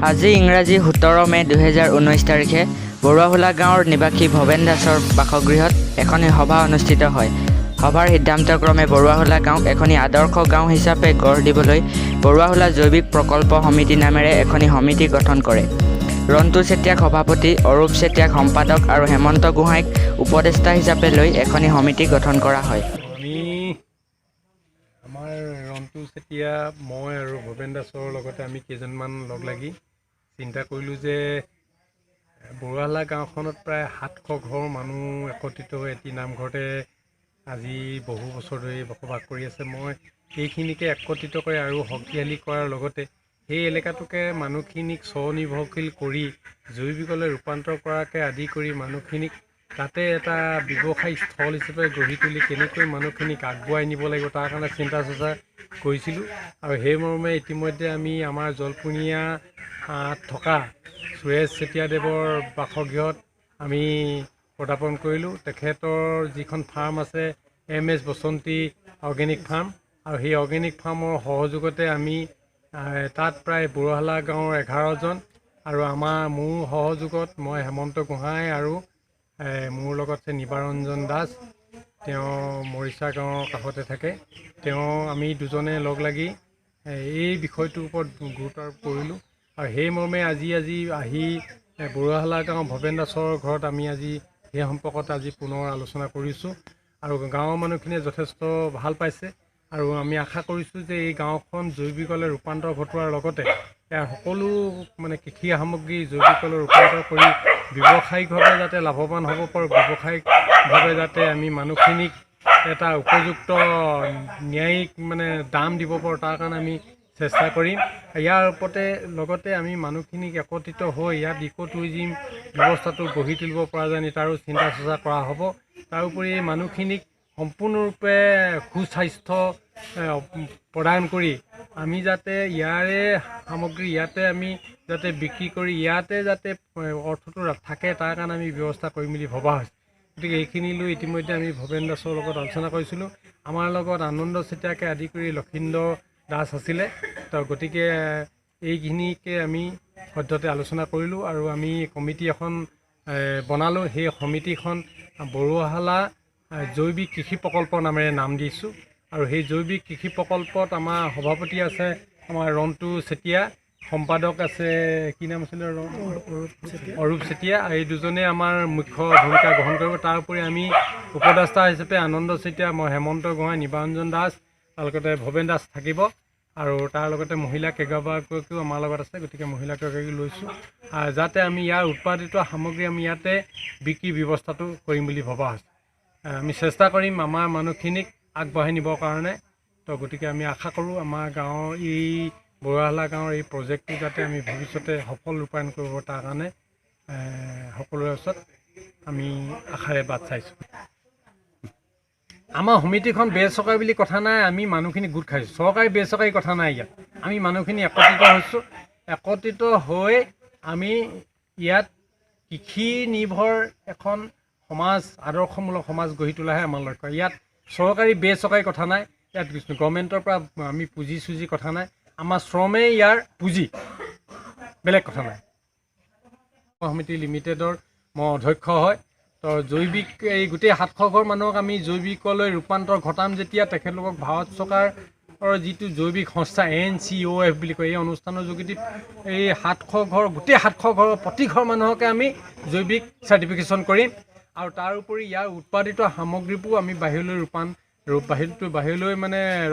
আজি ইংৰাজী 17 মে 2019 তাৰিখে বৰুৱাহোলা গাঁৱৰ নিবাসী ভৱেন দাসৰ বাসগৃহত এখনি সভা অনুষ্ঠিত হয়। সভাৰ সিদ্ধান্তক্ৰমে বৰুৱাহোলা গাঁৱক এখনি আদৰ্শ গাঁও হিচাপে গঢ় দিবলৈ বৰুৱাহোলা জৈৱিক প্ৰকল্প সমিতি নামেৰে এখনি সমিতি গঠন কৰে। ৰন্তু চেতিয়াক সভাপতি, অৰূপ চেতিয়াক সম্পাদক আৰু হেমন্ত গোহাঁইক উপদেষ্টা হিচাপে লৈ এখনি সমিতি গঠন কৰা হয়। আমাৰ ৰন্তু চেতিয়া, মই আৰু ভৱেন দাসৰ লগতে আমি কেইজনমান লগ লাগি চিন্তা কৰিলোঁ যে বৰুৱাহোলা গাঁওখনত প্ৰায় 700 ঘৰ মানুহ একত্ৰিত হৈ এটি নামঘৰতে আজি বহু বছৰ ধৰি বসবাস কৰি আছে। মই এইখিনিকে একত্ৰিত কৰি আৰু শক্তিশালী কৰাৰ লগতে সেই এলেকাটোকে মানুহখিনিক স্বনিৰ্ভৰশীল কৰি জৈৱিকলৈ ৰূপান্তৰ কৰাকে আদি কৰি মানুহখিনিক তাতে এটা ব্যৱসায়িক স্থল হিচাপে গঢ়ি তুলি কেনেকৈ মানুহখিনিক আগুৱাই নিব লাগিব তাৰ কাৰণে চিন্তা চৰ্চা কৰিছিলোঁ। আৰু সেই মৰ্মে ইতিমধ্যে আমি আমাৰ জলপুনীয়া থকা সুৰেশ চেতিয়াদেৱৰ বাসগৃহত আমি পদাৰ্পণ কৰিলোঁ। তেখেতৰ যিখন ফাৰ্ম আছে MS বসন্তী অৰ্গেনিক ফাৰ্ম, আৰু সেই অৰ্গেনিক ফাৰ্মৰ সহযোগতে আমি তাত প্ৰায় বৰুৱাহোলা গাঁৱৰ 11 জন আৰু মোৰ সহযোগত মই হেমন্ত গোহাঁই আৰু মোৰ লগত আছে নিবাৰঞ্জন দাস, তেওঁ মৰিচা গাঁৱৰ কাষতে থাকে। আমি দুজনে লগ লাগি এই বিষয়টোৰ ওপৰত গুৰুত্ব আৰোপ কৰিলোঁ। আৰু সেই মৰ্মে আজি আহি বৰুৱাহোলা গাঁও ভৱেন দাসৰ ঘৰত আমি আজি সেই সম্পৰ্কত আজি পুনৰ আলোচনা কৰিছোঁ আৰু গাঁৱৰ মানুহখিনিয়ে যথেষ্ট ভাল পাইছে। আৰু আমি আশা কৰিছোঁ যে এই গাঁওখন জৈৱিকলৈ ৰূপান্তৰ ঘটোৱাৰ লগতে ইয়াৰ সকলো কৃষি সামগ্ৰী জৈৱিকলৈ ৰূপান্তৰ কৰি ব্যৱসায়িকভাৱে যাতে লাভৱান হ'ব পাৰোঁ, ব্যৱসায়িকভাৱে যাতে আমি মানুহখিনিক এটা উপযুক্ত ন্যায়িক দাম দিব পাৰোঁ, তাৰ কাৰণে আমি চেষ্টা কৰিম। ইয়াৰ লগতে আমি মানুহখিনিক একত্ৰিত হৈ ইয়াত ইক' টুৰিজিম ব্যৱস্থাটো গঢ়ি তুলিব পৰা যায় তাৰো চিন্তা চৰ্চা কৰা হ'ব। তাৰোপৰি মানুহখিনিক সম্পূৰ্ণৰূপে সুস্বাস্থ্য প্ৰদান কৰি আমি যাতে ইয়াৰে সামগ্ৰী ইয়াতে আমি যাতে বিক্ৰী কৰি ইয়াতে যাতে অৰ্থটো থাকে তাৰ কাৰণে আমি ব্যৱস্থা কৰিম বুলি ভবা হৈছে। গতিকে এইখিনি লৈ ইতিমধ্যে আমি ভৱেন দাসৰ লগত আলোচনা কৰিছিলোঁ। আমাৰ লগত আনন্দ চেতিয়াকে আদি কৰি লক্ষীন্দৰ দাস আছিলে। গতিকে এইখিনিকে আমি সদ্যহতে আলোচনা কৰিলোঁ আৰু আমি কমিটি এখন বনালোঁ। সেই সমিতিখন বৰুৱাহোলা জৈৱিক কৃষি প্ৰকল্প নামেৰে নাম দিছোঁ। আৰু সেই জৈৱিক কৃষি প্ৰকল্পত আমাৰ সভাপতি আছে আমাৰ ৰন্তু চেতিয়া, সম্পাদক আছে কি নাম আছিলে অৰূপ চেতিয়া। এই দুজনে আমাৰ মুখ্য ভূমিকা গ্ৰহণ কৰিব। তাৰ উপৰি আমি উপদেষ্টা হিচাপে আনন্দ চেতিয়া, মই হেমন্ত গোহাঁই, নিবাৰঞ্জন দাস, তাৰ লগতে ভৱেন দাস থাকিব। আৰু তাৰ লগতে মহিলা কেইগৰাকীও আমাৰ লগত আছে। গতিকে মহিলা কেইগৰাকী লৈছোঁ যাতে আমি ইয়াৰ উৎপাদিত সামগ্ৰী আমি ইয়াতে বিক্ৰী ব্যৱস্থাটো কৰিম বুলি ভবা হৈছে। আমি চেষ্টা কৰিম আমাৰ মানুহখিনিক আগবঢ়াই নিবৰ কাৰণে। গতিকে আমি আশা কৰোঁ আমাৰ গাঁৱৰ এই বৰুৱাহোলা গাঁৱৰ এই প্ৰজেক্টটো যাতে আমি ভৱিষ্যতে সফল ৰূপায়ণ কৰিব তাৰ কাৰণে সকলোৰে ওচৰত আমি আশাৰে বাট চাইছোঁ। আমাৰ সমিতিখন বেচৰকাৰী বুলি কথা নাই, আমি মানুহখিনি গোট খাইছোঁ। চৰকাৰী বেচৰকাৰী কথা নাই, ইয়াত আমি মানুহখিনি একত্ৰিত হৈছোঁ। একত্ৰিত হৈ আমি ইয়াত কৃষি নিৰ্ভৰ এখন সমাজ, আদৰ্শমূলক সমাজ গঢ়ি তোলাহে আমাৰ লক্ষ্য। ইয়াত চৰকাৰী বেচৰকাৰী কথা নাই, ইয়াত গভৰ্ণমেণ্টৰ পৰা আমি পুঁজি কথা নাই, আমাৰ শ্ৰমেই ইয়াৰ পুঁজি, বেলেগ কথা নাই। সমিতি লিমিটেডৰ মই অধ্যক্ষ হয়। জৈৱিক এই গোটেই 700 ঘৰ মানুহক আমি জৈৱিকলৈ ৰূপান্তৰ ঘটাম যেতিয়া তেখেতলোকক ভাৰত চৰকাৰৰ যিটো জৈৱিক সংস্থা NCOF বুলি কয়, এই অনুষ্ঠানৰ যোগেদি এই 700 ঘৰ গোটেই 700 ঘৰৰ প্ৰতি ঘৰ মানুহকে আমি জৈৱিক চাৰ্টিফিকেশ্যন কৰিম। আৰু তাৰ উপৰি ইয়াৰ উৎপাদিত সামগ্ৰীবোৰ আমি বাহিৰলৈ বাহিৰলৈ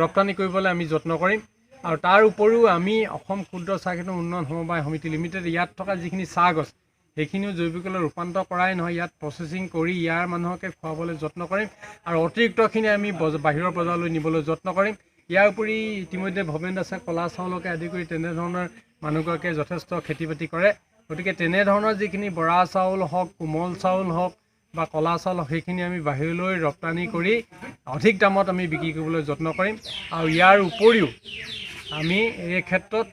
ৰপ্তানি কৰিবলৈ আমি যত্ন কৰিম। আৰু তাৰ উপৰিও আমি অসম ক্ষুদ্ৰ চাহ খেতিৰ উন্নয়ন সমবায় সমিতি লিমিটেড ইয়াত থকা যিখিনি চাহ গছ সেইখিনিও জৈৱিকলৈ ৰূপান্তৰ কৰাই নহয়, ইয়াত প্ৰচেছিং কৰি ইয়াৰ মানুহকে খুৱাবলৈ যত্ন কৰিম। আৰু অতিৰিক্তখিনি আমি বাহিৰৰ বজাৰলৈ নিবলৈ যত্ন কৰিম। ইয়াৰ উপৰি ইতিমধ্যে ভৱেন দাসে কলা চাউলকে আদি কৰি তেনেধৰণৰ মানুহগৰাকীয়ে যথেষ্ট খেতি বাতি কৰে। গতিকে তেনেধৰণৰ যিখিনি বৰা চাউল হওক, কোমল চাউল হওক বা কলা চাউল হওক, সেইখিনি আমি বাহিৰলৈ ৰপ্তানি কৰি অধিক দামত আমি বিক্ৰী কৰিবলৈ যত্ন কৰিম। আৰু ইয়াৰ উপৰিও আমি এই ক্ষেত্ৰত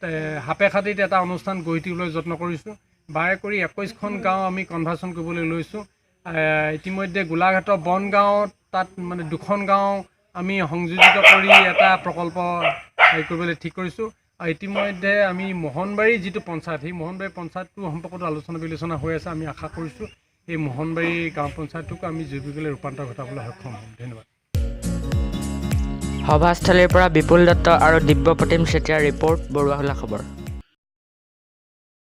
হাপে খাটিত এটা অনুষ্ঠান গঢ়ি তুলিবলৈ যত্ন কৰিছোঁ। বাৰে কৰি 21খন গাঁও আমি কনভাৰ্চন কৰিবলৈ লৈছোঁ। ইতিমধ্যে গোলাঘাটৰ বনগাঁৱত তাত 2খন গাঁও আমি সংযোজিত কৰি এটা প্ৰকল্প কৰিবলৈ ঠিক কৰিছোঁ। ইতিমধ্যে আমি মোহনবাৰী যিটো পঞ্চায়ত সেই মোহনবাৰী পঞ্চায়তটোৰ সম্পৰ্কত আলোচনা বিলোচনা হৈ আছে। আমি আশা কৰিছোঁ এই মোহনবাৰী গাঁও পঞ্চায়তটোকো আমি জৈৱিকলৈ ৰূপান্তৰ ঘটাবলৈ সক্ষম হ'ম। ধন্যবাদ। সভাস্থলীৰ পৰা বিপুল দত্ত আৰু দিব্যপ্ৰতিম চেতিয়াৰ ৰিপৰ্ট, বৰুৱাহোলা খবৰ।